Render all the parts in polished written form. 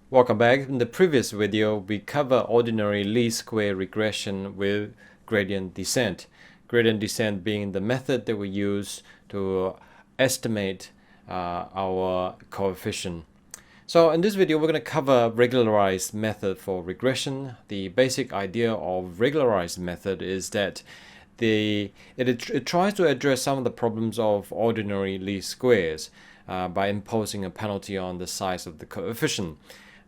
Welcome back. In the previous video, we covered ordinary least square regression with gradient descent. Gradient descent being the method that we use to estimate our coefficient. So in this video, we're going to cover regularized method for regression. The basic idea of regularized method is that it tries to address some of the problems of ordinary least squares by imposing a penalty on the size of the coefficient.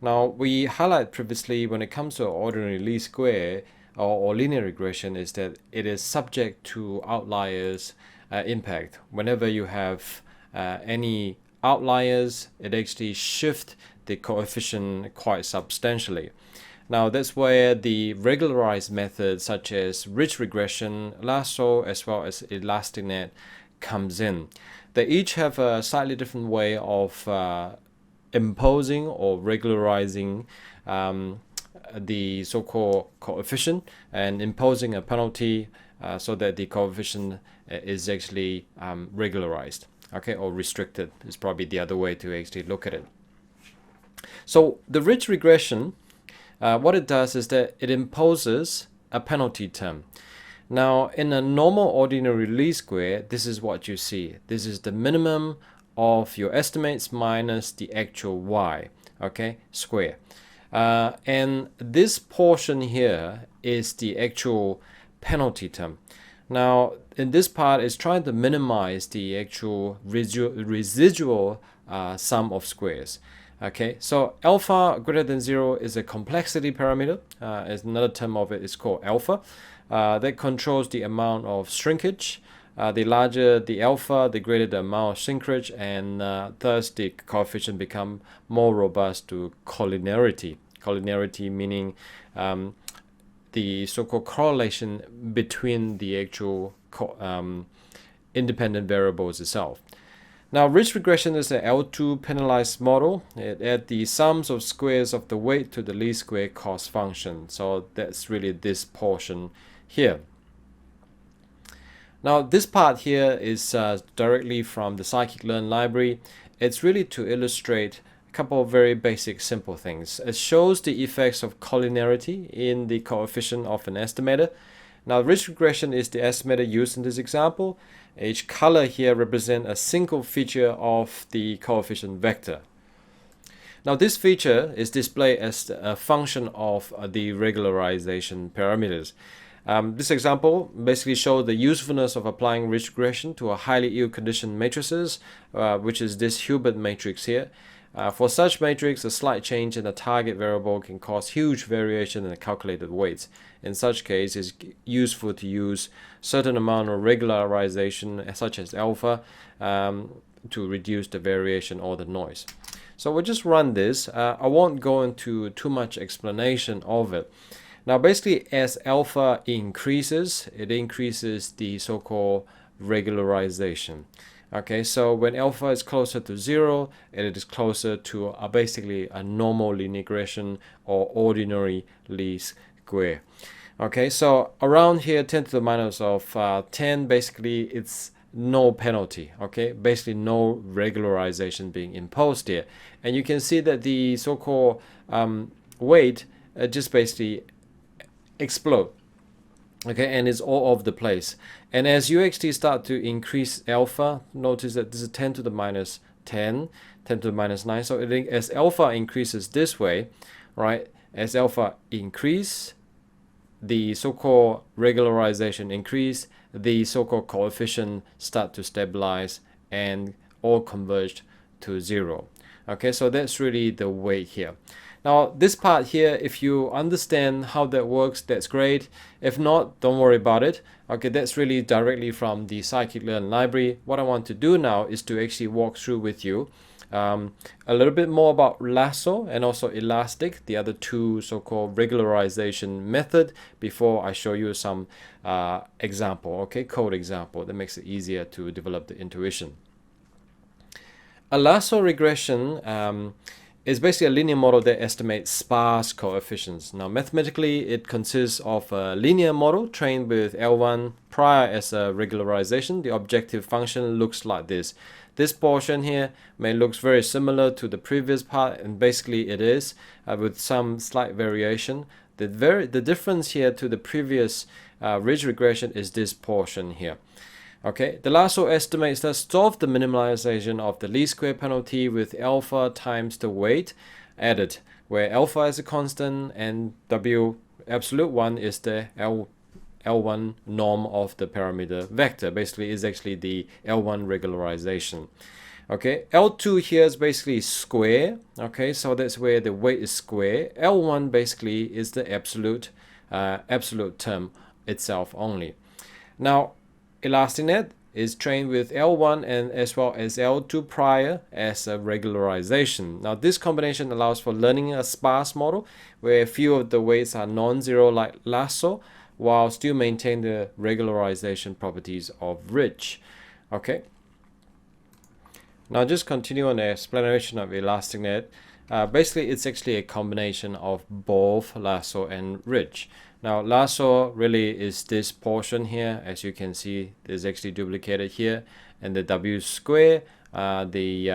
Now, we highlighted previously when it comes to ordinary least square or linear regression is that it is subject to outliers impact. Whenever you have any outliers, it actually shifts the coefficient quite substantially. Now, that's where the regularized methods such as ridge regression, lasso, as well as elastic net comes in. They each have a slightly different way of imposing or regularizing the so-called coefficient and imposing a penalty so that the coefficient is actually regularized, okay, or restricted is probably the other way to actually look at it. So the ridge regression, what it does is that it imposes a penalty term. Now, in a normal ordinary least square, this is what you see. This is the minimum of your estimates minus the actual y, okay, square. And this portion here is the actual penalty term. Now, in this part, it's trying to minimize the actual residual sum of squares. Okay, so alpha greater than 0 is a complexity parameter. As another term of it is called alpha. That controls the amount of shrinkage. The larger the alpha, the greater the amount of shrinkage, and thus the coefficient become more robust to collinearity. Collinearity meaning the so-called correlation between the actual independent variables itself. Now, ridge regression is an L2 penalized model. It adds the sums of squares of the weight to the least square cost function. So that's really this portion here. Now, this part here is directly from the scikit-learn library. It's really to illustrate a couple of very basic, simple things. It shows the effects of collinearity in the coefficient of an estimator. Now, ridge regression is the estimator used in this example. Each color here represents a single feature of the coefficient vector. Now, this feature is displayed as a function of the regularization parameters. This example basically shows the usefulness of applying ridge regression to a highly ill-conditioned matrices, which is this Hilbert matrix here. For such matrix, a slight change in the target variable can cause huge variation in the calculated weights. In such case, it's useful to use certain amount of regularization, such as alpha, to reduce the variation or the noise. So we'll just run this. I won't go into too much explanation of it. Now, basically, as alpha increases, it increases the so-called regularization. Okay, so when alpha is closer to 0, it is closer to basically a normal linear regression or ordinary least square. Okay, so around here, 10 to the minus of 10, basically it's no penalty. Okay, basically no regularization being imposed here. And you can see that the so-called weight just basically explode. Okay, and it's all over the place. And as you actually start to increase alpha, notice that this is 10 to the minus 10, 10 to the minus 9. So as alpha increases this way, right, as alpha increase, the so-called regularization increase, the so-called coefficient start to stabilize and all converge to 0. Okay, so that's really the weight here. Now, this part here, if you understand how that works, that's great. If not, don't worry about it. Okay, that's really directly from the scikit-learn library. What I want to do now is to actually walk through with you a little bit more about lasso and also elastic, the other two so-called regularization method, before I show you some example, okay, code example that makes it easier to develop the intuition. A lasso regression is basically a linear model that estimates sparse coefficients. Now, mathematically, it consists of a linear model trained with L1 prior as a regularization. The objective function looks like this. this portion here may look very similar to the previous part, and basically it is, with some slight variation. The difference here to the previous ridge regression is this portion here. Okay, the lasso estimates that solve the minimalization of the least square penalty with alpha times the weight added, where alpha is a constant and W absolute 1 is the L1 norm of the parameter vector. Basically, is actually the L1 regularization. Okay, L2 here is basically square. Okay, so that's where the weight is square. L1 basically is the absolute term itself only. Now, ElastiNet is trained with L1 and as well as L2 prior as a regularization. Now, this combination allows for learning a sparse model where a few of the weights are non-zero like lasso, while still maintain the regularization properties of ridge. Okay. Now, just continue on the explanation of ElastiNet. Basically, it's actually a combination of both lasso and ridge. Now, lasso really is this portion here. As you can see, is actually duplicated here, and the W square, the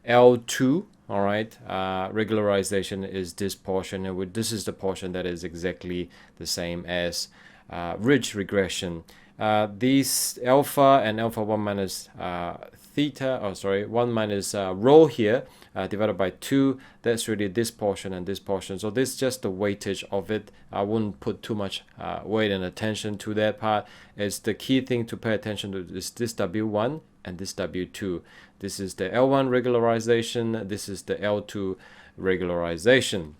L2, all right, regularization is this portion, and this is the portion that is exactly the same as ridge regression. These alpha and alpha 1 minus theta, 1 minus rho here, divided by 2, that's really this portion and this portion. So this is just the weightage of it. I wouldn't put too much weight and attention to that part. It's the key thing to pay attention to is this W1 and this W2. This is the L1 regularization, this is the L2 regularization.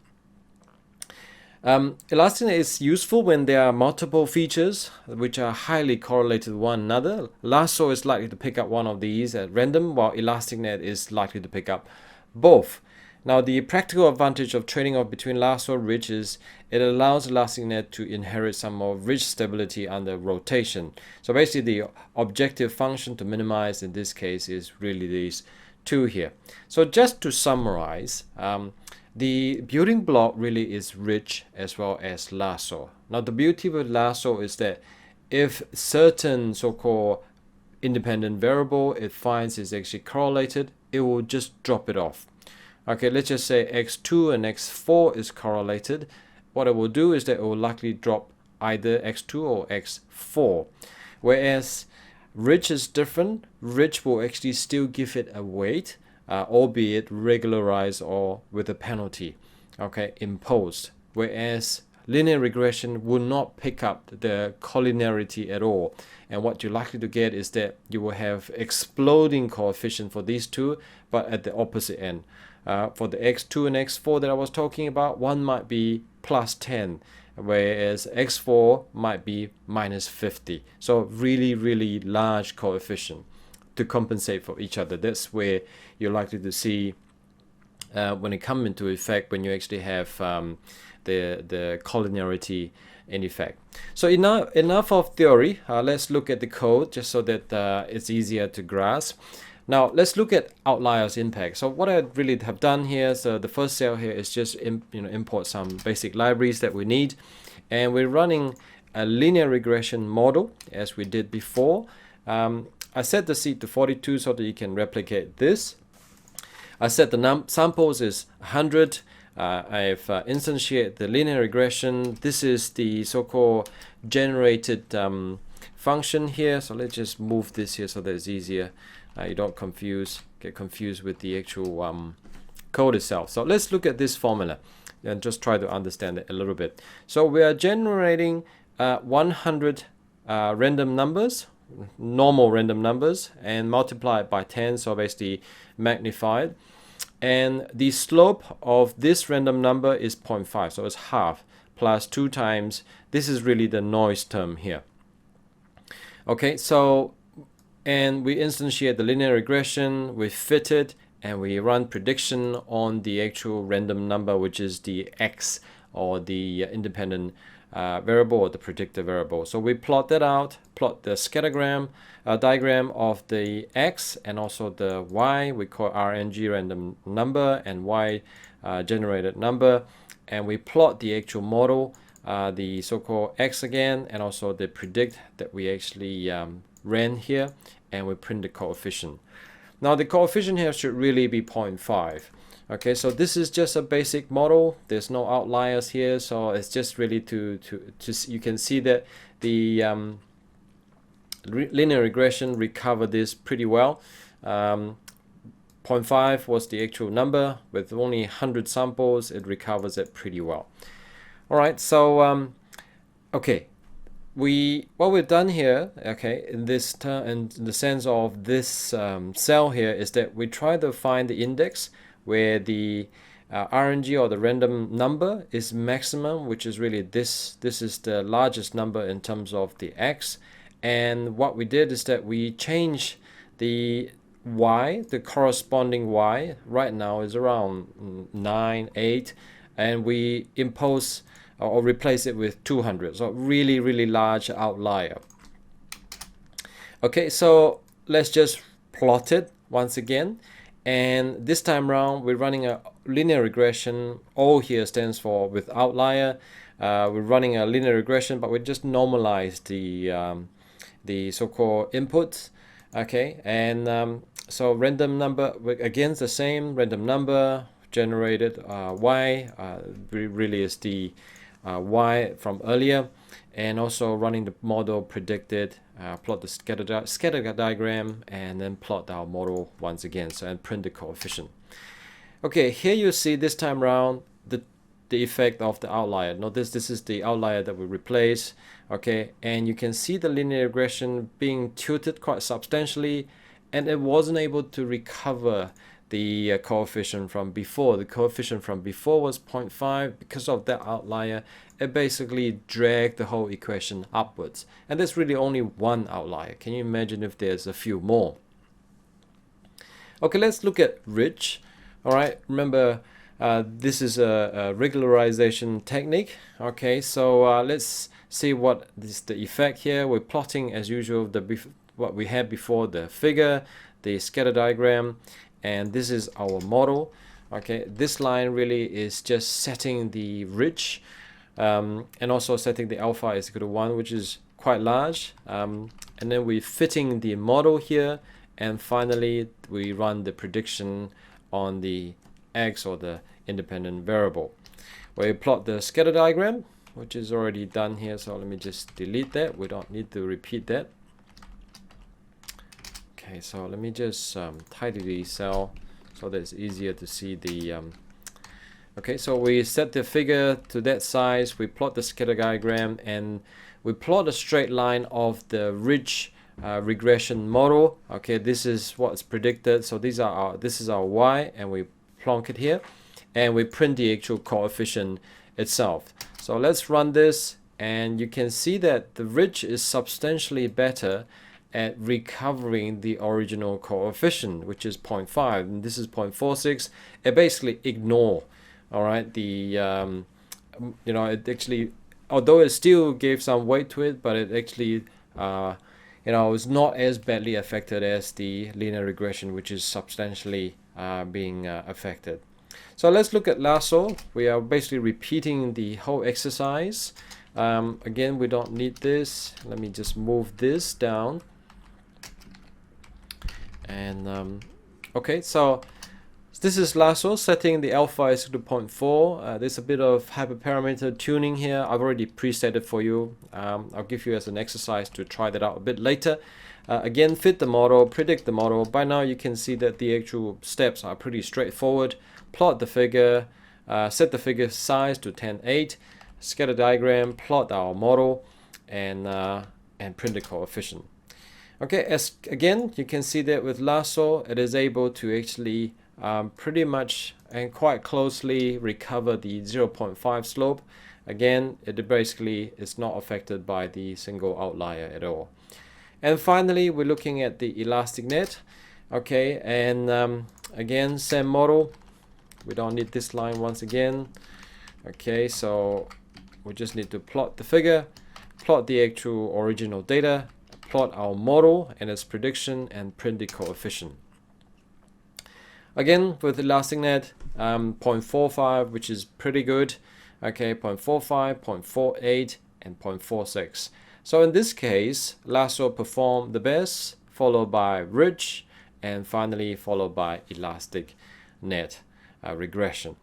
ElastiNet is useful when there are multiple features which are highly correlated with one another. Lasso is likely to pick up one of these at random, while ElastiNet is likely to pick up both. Now, the practical advantage of trading off between lasso and ridge is it allows ElastiNet to inherit some more ridge stability under rotation. So basically, the objective function to minimize in this case is really these two here. So just to summarize, the building block really is ridge as well as lasso. Now, the beauty with lasso is that if certain so-called independent variable it finds is actually correlated, it will just drop it off. Okay, let's just say x2 and x4 is correlated. What it will do is that it will likely drop either x2 or x4. Whereas ridge is different. Ridge will actually still give it a weight, albeit regularized or with a penalty, okay, imposed. Whereas linear regression will not pick up the collinearity at all. And what you're likely to get is that you will have exploding coefficient for these two, but at the opposite end. For the x2 and x4 that I was talking about, one might be plus 10, whereas x4 might be minus 50. So really, really large coefficient to compensate for each other. That's where you're likely to see when it comes into effect, when you actually have the collinearity in effect. So enough of theory. Let's look at the code just so that it's easier to grasp. Now let's look at outliers impact. So what I really have done here, so the first cell here is just import some basic libraries that we need, and we're running a linear regression model as we did before. I set the seed to 42 so that you can replicate this. I set the samples is 100. I've instantiated the linear regression. This is the so-called generated function here. So let's just move this here so that it's easier. You don't get confused with the actual code itself. So let's look at this formula and just try to understand it a little bit. So we are generating 100 random numbers, normal random numbers, and multiply it by 10, so basically magnified. And the slope of this random number is 0.5, so it's half, plus 2 times, this is really the noise term here. Okay, so, and we instantiate the linear regression, we fit it, and we run prediction on the actual random number, which is the x, or the independent variable, or the predictor variable. So we plot that out, plot the scattergram diagram of the x and also the y. We call RNG random number and y generated number, and we plot the actual model, the so-called x again, and also the predict that we actually ran here, and we print the coefficient. Now the coefficient here should really be 0.5. Okay, so this is just a basic model. There's no outliers here, so it's just really to you can see that the linear regression recovered this pretty well. 0.5 was the actual number. With only 100 samples, it recovers it pretty well. All right, so okay, what we've done here, okay, in this in the sense of this cell here, is that we try to find the index where the RNG, or the random number, is maximum, which is really this is the largest number in terms of the X. And what we did is that we changed the Y, the corresponding Y right now is around 9, 8, and we impose or replace it with 200, so really large outlier. Okay, so let's just plot it once again, and this time around we're running a linear regression. O here stands for with outlier. We're running a linear regression, but we just normalize the so-called inputs. Okay, and so random number, again the same random number generated. Y really is the Y from earlier, and also running the model predicted, plot the scatter diagram, and then plot our model once again, so and print the coefficient. Okay, here you see this time around the effect of the outlier. Notice this is the outlier that we replace. Okay, and you can see the linear regression being tilted quite substantially, and it wasn't able to recover the coefficient from before. The coefficient from before was 0.5. Because of that outlier, it basically dragged the whole equation upwards. And there's really only one outlier. Can you imagine if there's a few more? Okay, let's look at Ridge. All right, remember this is a regularization technique. Okay, so let's see what is the effect here. We're plotting as usual what we had before, the figure, the scatter diagram, and this is our model. Okay, this line really is just setting the ridge, and also setting the alpha is equal to 1, which is quite large, and then we're fitting the model here, and finally we run the prediction on the X, or the independent variable. We plot the scatter diagram, which is already done here, so let me just delete that. We don't need to repeat that. Okay, so let me just tidy the cell so that it's easier to see the okay, so we set the figure to that size, we plot the scatter diagram, and we plot a straight line of the ridge regression model. Okay, this is what's predicted, so this is our Y, and we plonk it here, and we print the actual coefficient itself. So let's run this, and you can see that the ridge is substantially better at recovering the original coefficient, which is 0.5, and this is 0.46. It basically ignore, all right, the you know, it actually, although it still gave some weight to it, but it actually you know, is not as badly affected as the linear regression, which is substantially being affected. So let's look at lasso. We are basically repeating the whole exercise. Again, we don't need this. Let me just move this down. And okay, so this is lasso, setting the alpha is to 0.4. There's a bit of hyperparameter tuning here. I've already preset it for you. I'll give you as an exercise to try that out a bit later. Again, fit the model, predict the model. By now you can see that the actual steps are pretty straightforward. Plot the figure, set the figure size to 10.8, scatter diagram, plot our model, and print the coefficient. Okay, as again, you can see that with lasso, it is able to actually pretty much and quite closely recover the 0.5 slope. Again, it basically is not affected by the single outlier at all. And finally, we're looking at the elastic net. Okay, and again, same model. We don't need this line once again. Okay, so we just need to plot the figure, plot the actual original data, plot our model and its prediction, and print the coefficient. Again, with elastic net, 0.45, which is pretty good. Okay, 0.45, 0.48, and 0.46. So in this case, lasso performed the best, followed by ridge, and finally followed by elastic net regression.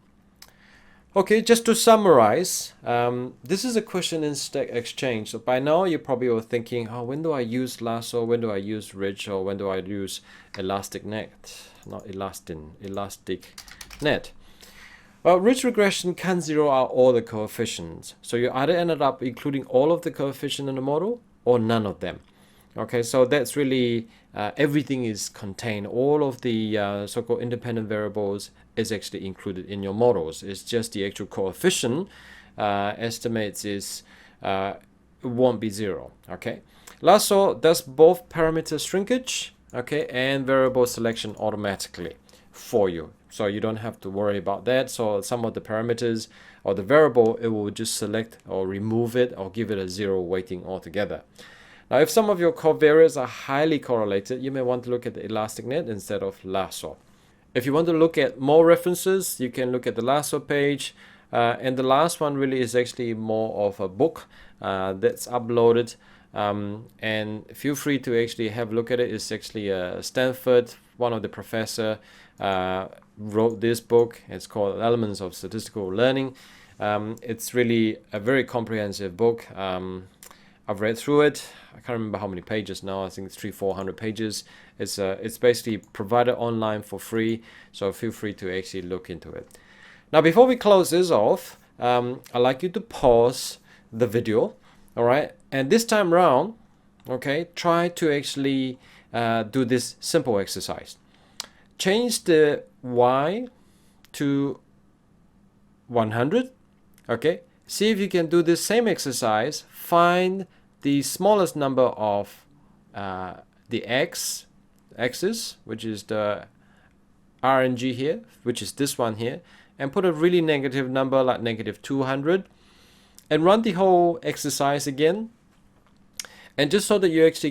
Okay, just to summarize, this is a question in Stack Exchange. So by now you probably are thinking, oh, when do I use lasso, when do I use ridge, or when do I use elastic net? Not elastin, elastic net. Well, ridge regression can zero out all the coefficients. So you either ended up including all of the coefficients in the model or none of them. Okay, so that's really everything is contained. All of the so-called independent variables is actually included in your models. It's just the actual coefficient estimates is won't be zero. Okay, lasso does both parameter shrinkage, okay, and variable selection automatically for you, so you don't have to worry about that. So some of the parameters or the variable, it will just select or remove it or give it a zero weighting altogether. Now, if some of your covariates are highly correlated, you may want to look at the elastic net instead of lasso. If you want to look at more references, you can look at the lasso page. And the last one really is actually more of a book that's uploaded. And feel free to actually have a look at it. It's actually Stanford, one of the professor wrote this book. It's called Elements of Statistical Learning. It's really a very comprehensive book. I've read through it. I can't remember how many pages now. I think it's 300-400 pages. It's basically provided online for free, so feel free to actually look into it. Now, before we close this off, I'd like you to pause the video, all right? And this time around, okay, try to actually do this simple exercise. Change the y to 100, okay? See if you can do this same exercise. Find the smallest number of the axis, which is the RNG here, which is this one here, and put a really negative number like -200, and run the whole exercise again. And just so that you actually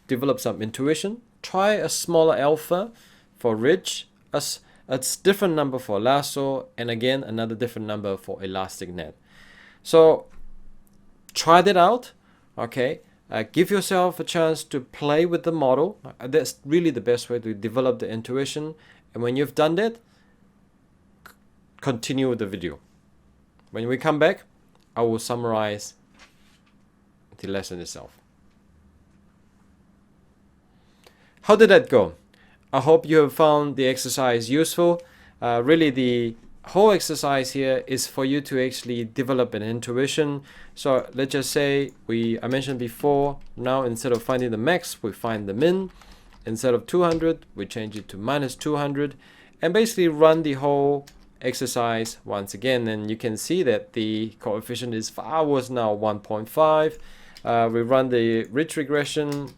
develop some intuition, try a smaller alpha for ridge, a different number for lasso, and again another different number for elastic net. So try that out, okay? Give yourself a chance to play with the model. That's really the best way to develop the intuition. And when you've done that, continue with the video. When we come back, I will summarize the lesson itself. How did that go? I hope you have found the exercise useful. Really, the whole exercise here is for you to actually develop an intuition. So let's just say I mentioned before, now instead of finding the max, we find the min. Instead of 200, we change it to -200, and basically run the whole exercise once again. And you can see that the coefficient is far worse now, 1.5. We run the ridge regression.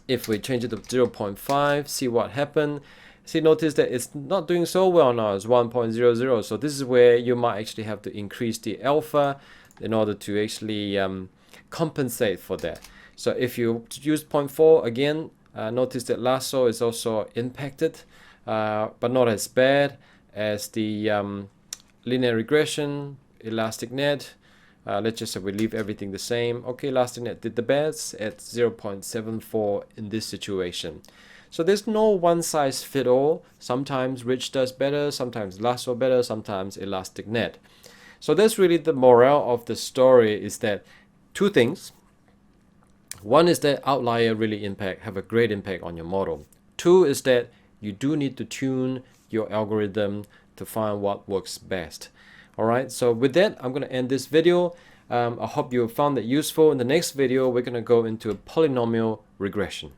If we change it to 0.5, see what happened. See, notice that it's not doing so well now. It's 1.00. So this is where you might actually have to increase the alpha in order to actually compensate for that. So if you use 0.4 again, notice that lasso is also impacted, but not as bad as the linear regression, elastic net. Let's just say we leave everything the same. Okay, elastic net did the best at 0.74 in this situation. So there's no one size fit all. Sometimes ridge does better, sometimes lasso better, sometimes elastic net. So that's really the morale of the story, is that two things. One is that outlier really have a great impact on your model. Two is that you do need to tune your algorithm to find what works best. All right, so with that, I'm going to end this video. I hope you found that useful. In the next video, we're going to go into polynomial regression.